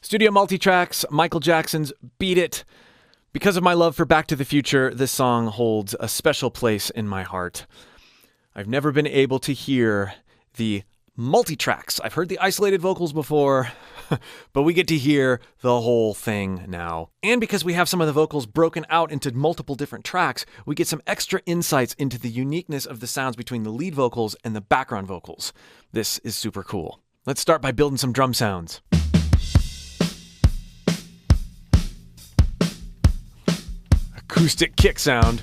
Studio Multitracks, Michael Jackson's Beat It. Because of my love for Back to the Future, this song holds a special place in my heart. I've never been able to hear the multitracks. I've heard the isolated vocals before, but we get to hear the whole thing now. And because we have some of the vocals broken out into multiple different tracks, we get some extra insights into the uniqueness of the sounds between the lead vocals and the background vocals. This is super cool. Let's start by building some drum sounds. Acoustic kick sound.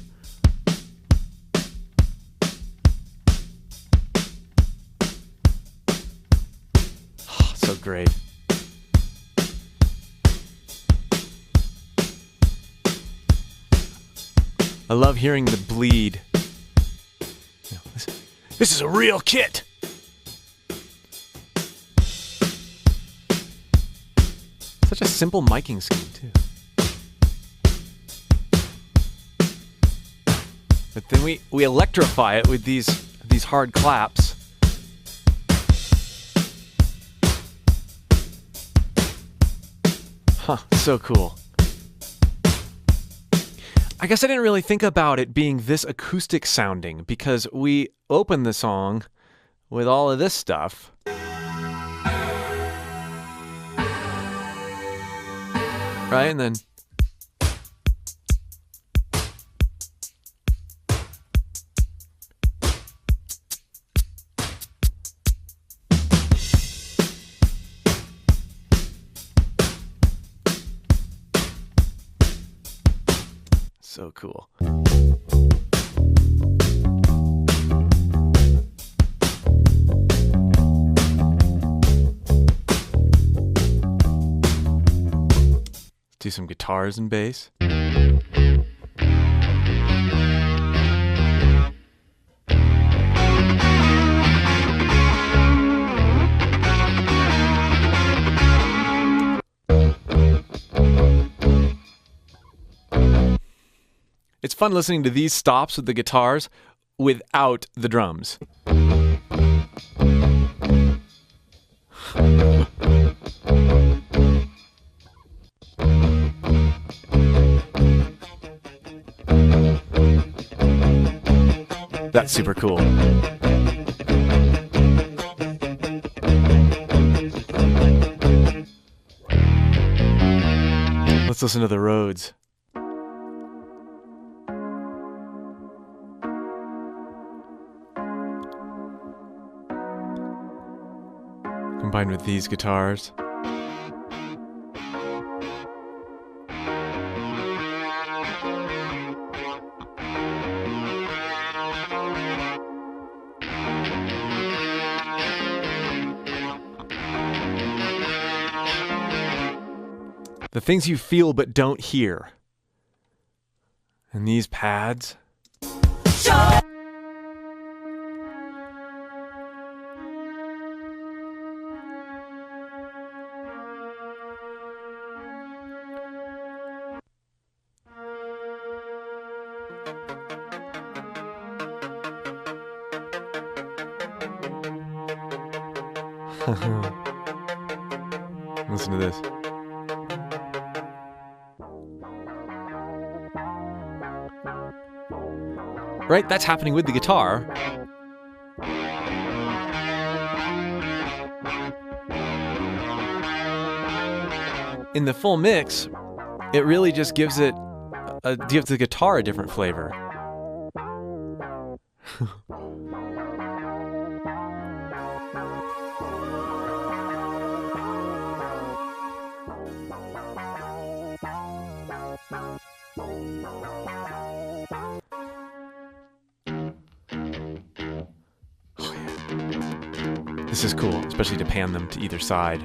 Oh, so great. I love hearing the bleed. This is a real kit. Such a simple miking scheme, too. But then we electrify it with these hard claps. Huh, so cool. I guess I didn't really think about it being this acoustic sounding because we open the song with all of this stuff. Right? And then so cool. Let's do some guitars and bass. It's fun listening to these stops with the guitars without the drums. That's super cool. Let's listen to the Rhodes. Combined with these guitars. The things you feel but don't hear. And these pads. Listen to this. Right? That's happening with the guitar. In the full mix, it really just gives the guitar a different flavor. This is cool, especially to pan them to either side.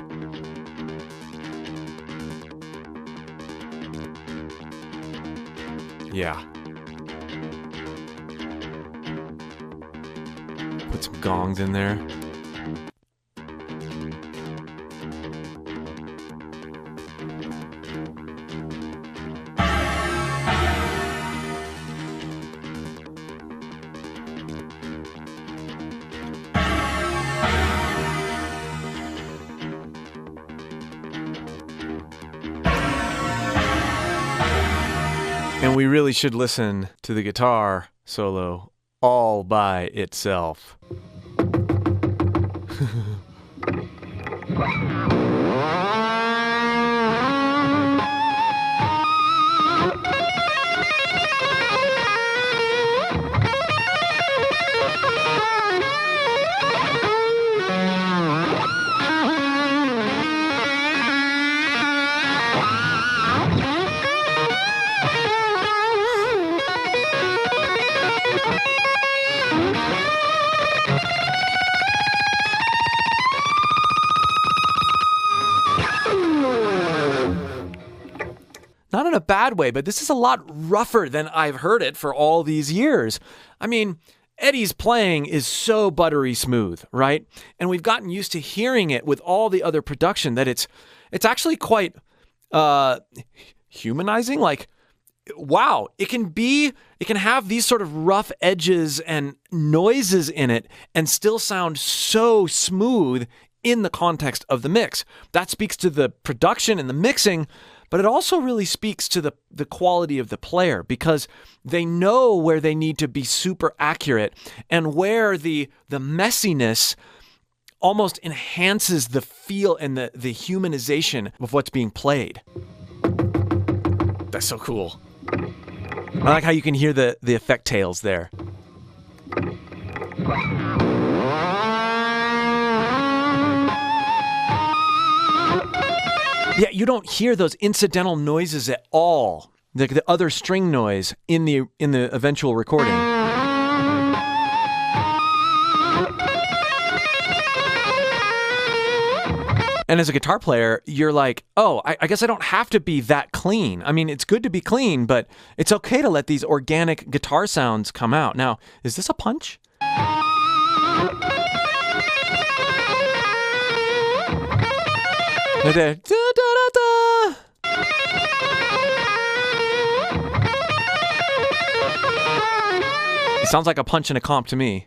Yeah. Put some gongs in there. And we really should listen to the guitar solo all by itself. Not in a bad way, but this is a lot rougher than I've heard it for all these years. I mean, Eddie's playing is so buttery smooth, right? And we've gotten used to hearing it with all the other production that it's actually quite humanizing. Like, wow, it can have these sort of rough edges and noises in it and still sound so smooth in the context of the mix. That speaks to the production and the mixing, but it also really speaks to the quality of the player, because they know where they need to be super accurate and where the messiness almost enhances the feel and the humanization of what's being played. That's so cool. I like how you can hear the effect tails there. Yeah, you don't hear those incidental noises at all. The other string noise in the eventual recording. And as a guitar player, you're like, oh, I guess I don't have to be that clean. I mean, it's good to be clean, but it's okay to let these organic guitar sounds come out. Now, is this a punch? Right there. Da, da, da, da. It sounds like a punch in a comp to me.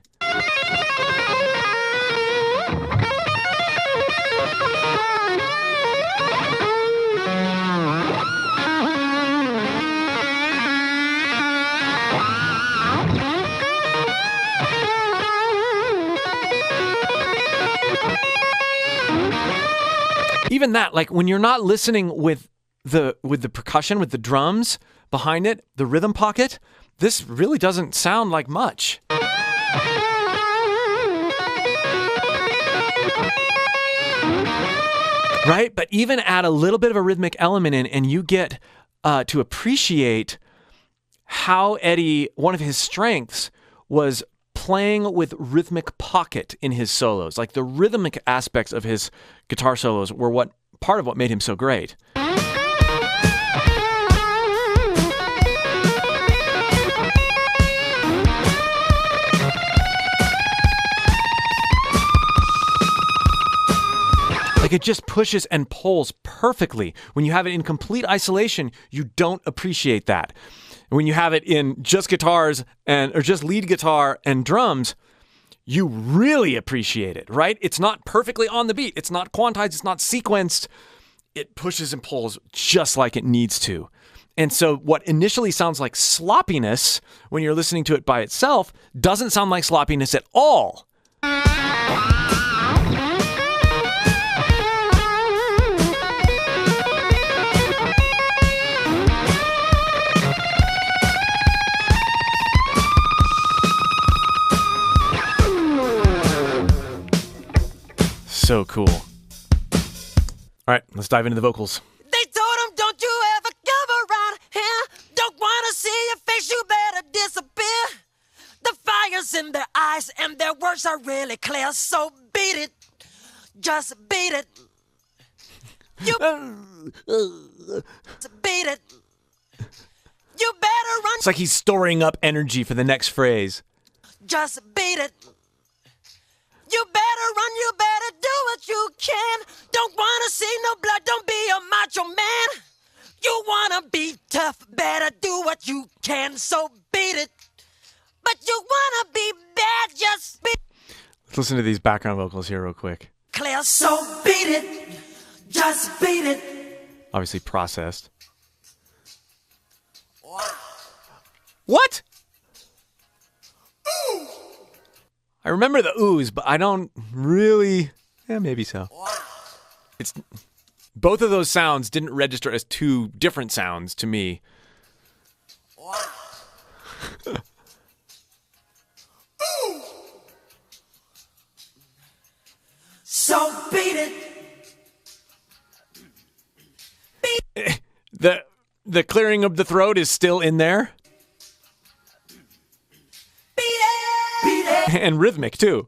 Even that, like when you're not listening with the percussion, with the drums behind it, the rhythm pocket, this really doesn't sound like much. Right? But even add a little bit of a rhythmic element in, and you get to appreciate how Eddie, one of his strengths was playing with rhythmic pocket in his solos. Like the rhythmic aspects of his guitar solos were part of what made him so great. Like it just pushes and pulls perfectly. When you have it in complete isolation, you don't appreciate that. When you have it in just guitars or just lead guitar and drums, you really appreciate it, right? It's not perfectly on the beat. It's not quantized. It's not sequenced. It pushes and pulls just like it needs to. And so what initially sounds like sloppiness when you're listening to it by itself doesn't sound like sloppiness at all. So cool. All right, let's dive into the vocals. They told him, don't you ever come around here. Don't want to see your face, you better disappear. The fire's in their eyes and their words are really clear. So beat it, just beat it. You beat it. You better run. It's like he's storing up energy for the next phrase. Just beat it. You better run, you better do what you can. Don't wanna see no blood, don't be a macho man. You wanna be tough, better do what you can. So beat it. But you wanna be bad, just beat it. Let's listen to these background vocals here real quick. Clear, so beat it. Just beat it. Obviously processed. Wow. What? Ooh. I remember the oohs, but I don't really... Yeah, maybe so. It's both of those sounds didn't register as two different sounds to me. So beat it. The clearing of the throat is still in there. Beat it. Beat it. And rhythmic too.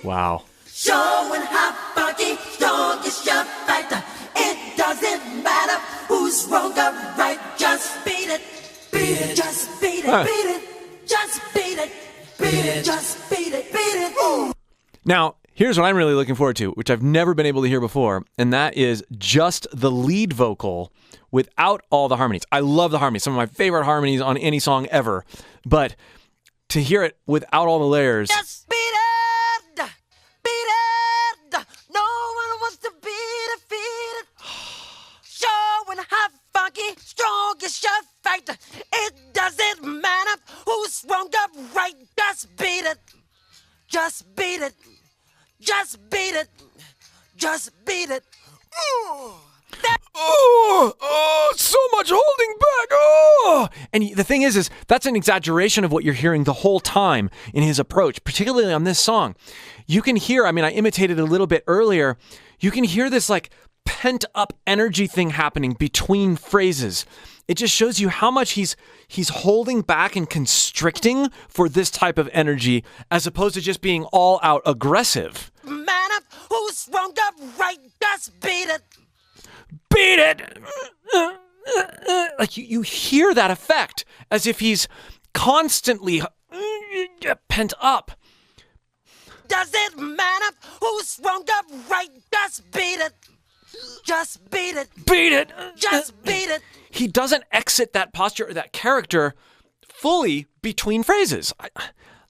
Wow. Showing how funky, strong is your fighter. It doesn't matter who's wrong or right. Just beat it. Beat it. Just beat it. Beat it. Just beat it. Beat it. Just beat it. Beat it. Ooh. Now, here's what I'm really looking forward to, which I've never been able to hear before, and that is just the lead vocal without all the harmonies. I love the harmonies. Some of my favorite harmonies on any song ever. But to hear it without all the layers... Just beat it. Beat it. No one wants to be defeated. Showing how funky, strong is your fighter. It doesn't matter who's wrong or right. Just beat it. Just beat it. Just beat it. Just beat it. Ooh. So much holding back. Oh! And the thing is that's an exaggeration of what you're hearing the whole time in his approach, particularly on this song. You can hear, I imitated a little bit earlier. You can hear this like pent up energy thing happening between phrases. It just shows you how much he's holding back and constricting for this type of energy as opposed to just being all out aggressive. Man up, who's wrong or right? Just beat it. Beat it! Like you hear that effect as if he's constantly pent up. Does it matter who's wrong or right? Just beat it. Just beat it. Beat it. Just beat it. He doesn't exit that posture or that character fully between phrases.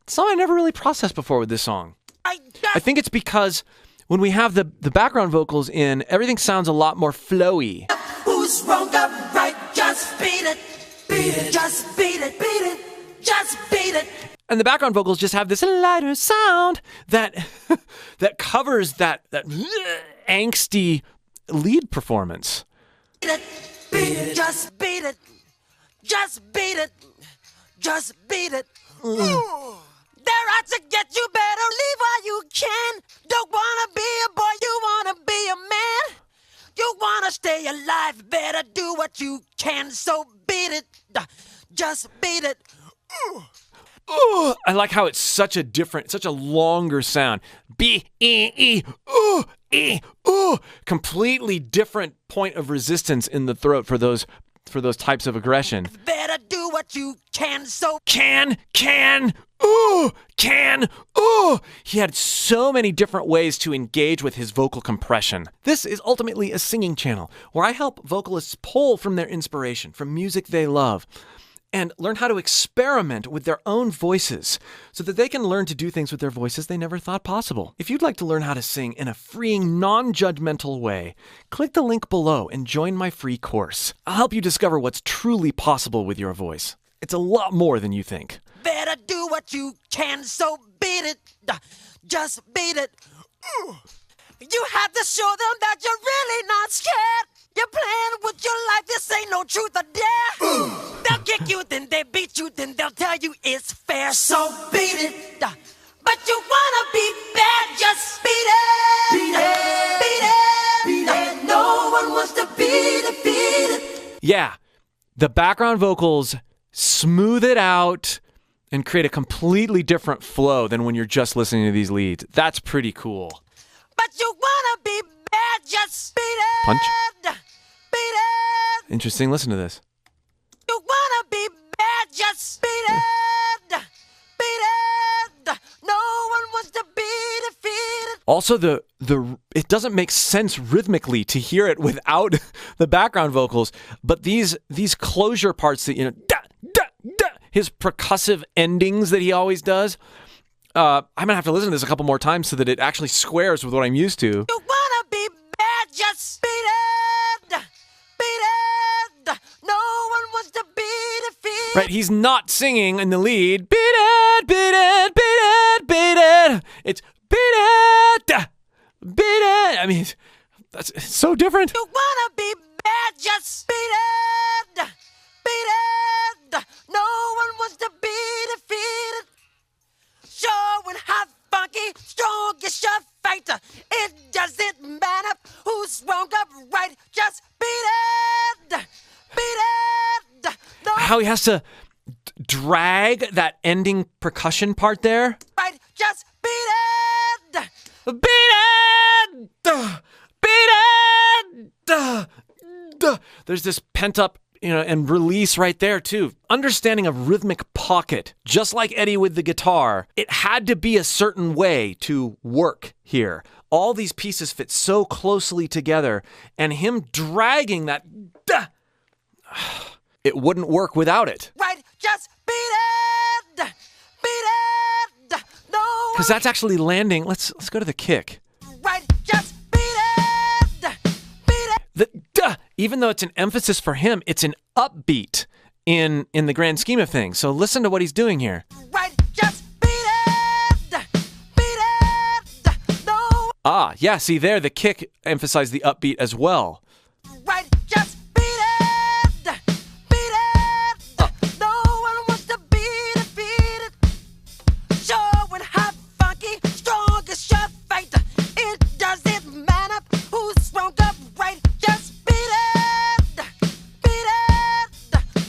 Something I never really processed before with this song. I think it's because when we have the background vocals in, everything sounds a lot more flowy. Who's wrong or right? Just beat it. Beat it. Just beat it. Beat it. Just beat it. And the background vocals just have this lighter sound that covers that angsty lead performance. Beat it. Beat it. Just beat it. Just beat it. Just beat it. They're out to get you, better leave while you can. Don't wanna be a boy, you wanna be a man. You wanna stay alive, better do what you can. So beat it, just beat it. I like how it's such a longer sound. B-E-E, completely different point of resistance in the throat for those types of aggression. Better do what you can, so can. He had so many different ways to engage with his vocal compression. This is ultimately a singing channel where I help vocalists pull from their inspiration, from music they love, and learn how to experiment with their own voices so that they can learn to do things with their voices they never thought possible. If you'd like to learn how to sing in a freeing, non-judgmental way, click the link below and join my free course. I'll help you discover what's truly possible with your voice. It's a lot more than you think. better do what you can, so beat it. Just beat it. You have to show them that you're really not scared. You're playing with your life, this ain't no truth or dare. They'll kick you, then they beat you, then they'll tell you it's fair. So beat it. But you wanna be bad, just beat it. Beat it. Beat it. Beat it. No one wants to be defeated. Yeah, the background vocals smooth it out and create a completely different flow than when you're just listening to these leads. That's pretty cool. But you wanna be bad, just beat it. Punch. Beat it. Interesting. Listen to this. You wanna be bad, just beat it. Beat it. No one wants to be defeated. Also, it doesn't make sense rhythmically to hear it without the background vocals, but these closure parts that, da, da, da, his percussive endings that he always does, I'm going to have to listen to this a couple more times so that it actually squares with what I'm used to. You wanna be bad, just beat it. Beat it. No one wants to be defeated. Right, he's not singing in the lead. Beat it, beat it, beat it, beat it. It's beat it, beat it. I mean, it's so different. You wanna be bad, just beat it. Beat it. No one wants to be defeated. Showing how funky, strong is your fight. It doesn't matter who's wrong or right. Just beat it. Beat it. No How he has to drag that ending percussion part there. right. Just beat it. Beat it! Beat it! There's this pent up, and release right there too. Understanding of rhythmic pocket, just like Eddie with the guitar. It had to be a certain way to work here. All these pieces fit so closely together, and him dragging that, it wouldn't work without it. Right. Just beat it. Beat it. No Because that's actually landing. Let's go to the kick. right. Just beat it. Beat it. Even though it's an emphasis for him, it's an upbeat in the grand scheme of things. So listen to what he's doing here. Right. Just beat it. Beat it. No Yeah, see there, the kick emphasized the upbeat as well. right. Just beat it. Beat it. No one wants to be defeated. Showing how funky, strong is your fight. It doesn't matter who's wrong or right. Just beat it. Beat it.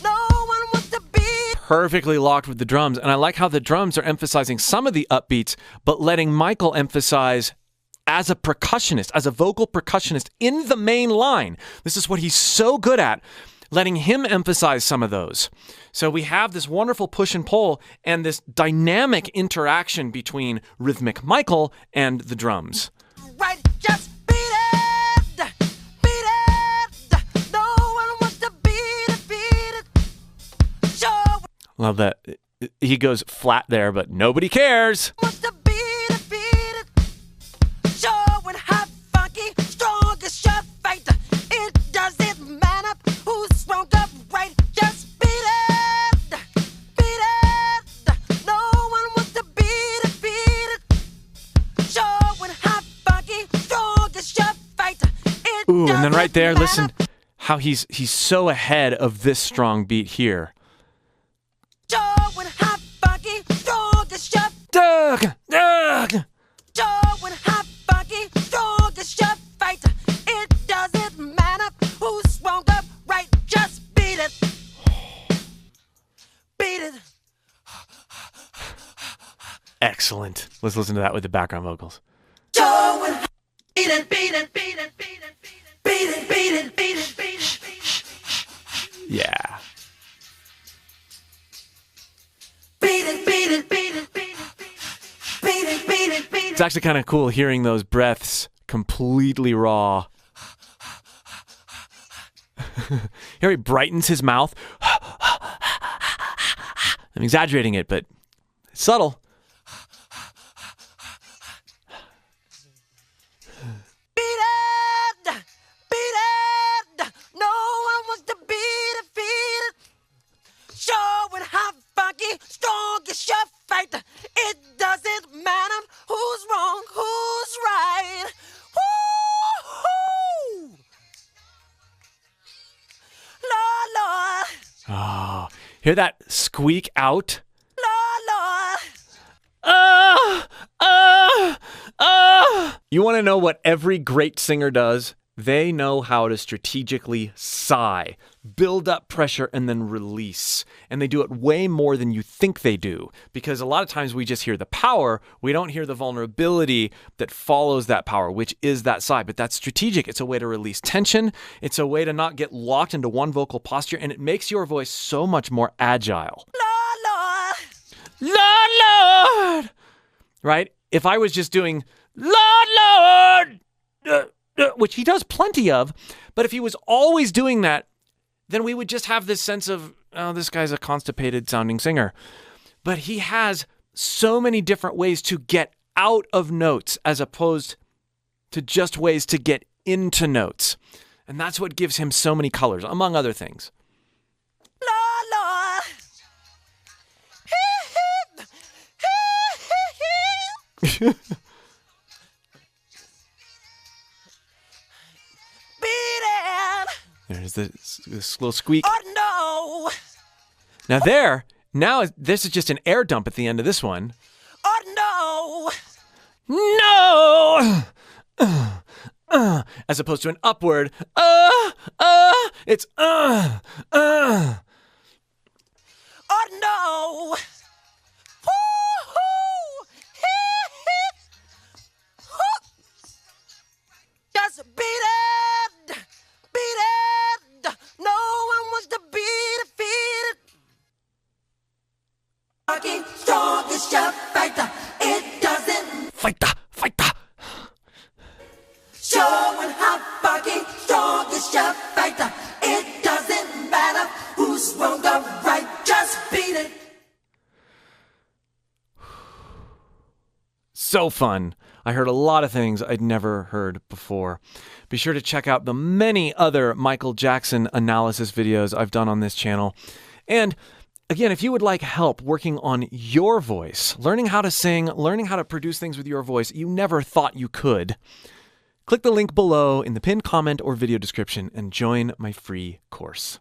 No one wants to be. Perfectly locked with the drums, and I like how the drums are emphasizing some of the upbeats, but letting Michael emphasize as a percussionist, as a vocal percussionist in the main line. This is what he's so good at, letting him emphasize some of those. So we have this wonderful push and pull and this dynamic interaction between Rhythmic Michael and the drums. Right, just beat it. Beat it. No one wants to be defeated. Show Love that. He goes flat there, but nobody cares. wants to be defeated. Showing how funky, strong is your fight. It doesn't matter who's wrong or right. Just beat it. Beat it. No one wants to be defeated. Showing how funky, strong is your fight. It Ooh, and then right there, doesn't listen how he's so ahead of this strong beat here. Showing how funky, strong is your Doug, Doug. Showing how funky, strong is your fight. It doesn't matter who's wrong or right. Just beat it. Beat it. Excellent. Let's listen to that with the background vocals. Showing how beat it, beat it, beat it, beat it, beat it, beat it, beat it, beat it, beat it. Yeah. Beat it, beat it, beat it, beat it, beat it, beat it, beat it. It's actually kind of cool hearing those breaths completely raw. Here he brightens his mouth. I'm exaggerating it, but it's subtle. Beat it! Beat it! No one wants to be defeated. Showing how funky, strong is your fight. It doesn't matter who's wrong, who's right. Woo-hoo! Lord, Oh, hear that squeak out? Lord. You want to know what every great singer does? They know how to strategically sigh, build up pressure, and then release. And they do it way more than you think they do. Because a lot of times we just hear the power, we don't hear the vulnerability that follows that power, which is that sigh. But that's strategic. It's a way to release tension. It's a way to not get locked into one vocal posture. And it makes your voice so much more agile. Lord! Right? If I was just doing Lord! Which he does plenty of, but if he was always doing that, then we would just have this sense of, oh, this guy's a constipated sounding singer. But he has so many different ways to get out of notes as opposed to just ways to get into notes. And that's what gives him so many colors, among other things. Lord, Lord. Beat it. There's this little squeak. Oh, no. Now this is just an air dump at the end of this one. Oh, No! As opposed to an upward, it's Oh, no. Woo-hoo. Just beat it. Beat it. No one wants to be defeated. Fucking strongest fighter. It doesn't fighter. showing how fucking strongest fighter. It doesn't matter who's wrong or right. Just beat it. So fun. I heard a lot of things I'd never heard before. Be sure to check out the many other Michael Jackson analysis videos I've done on this channel. And again, if you would like help working on your voice, learning how to sing, learning how to produce things with your voice you never thought you could, click the link below in the pinned comment or video description and join my free course.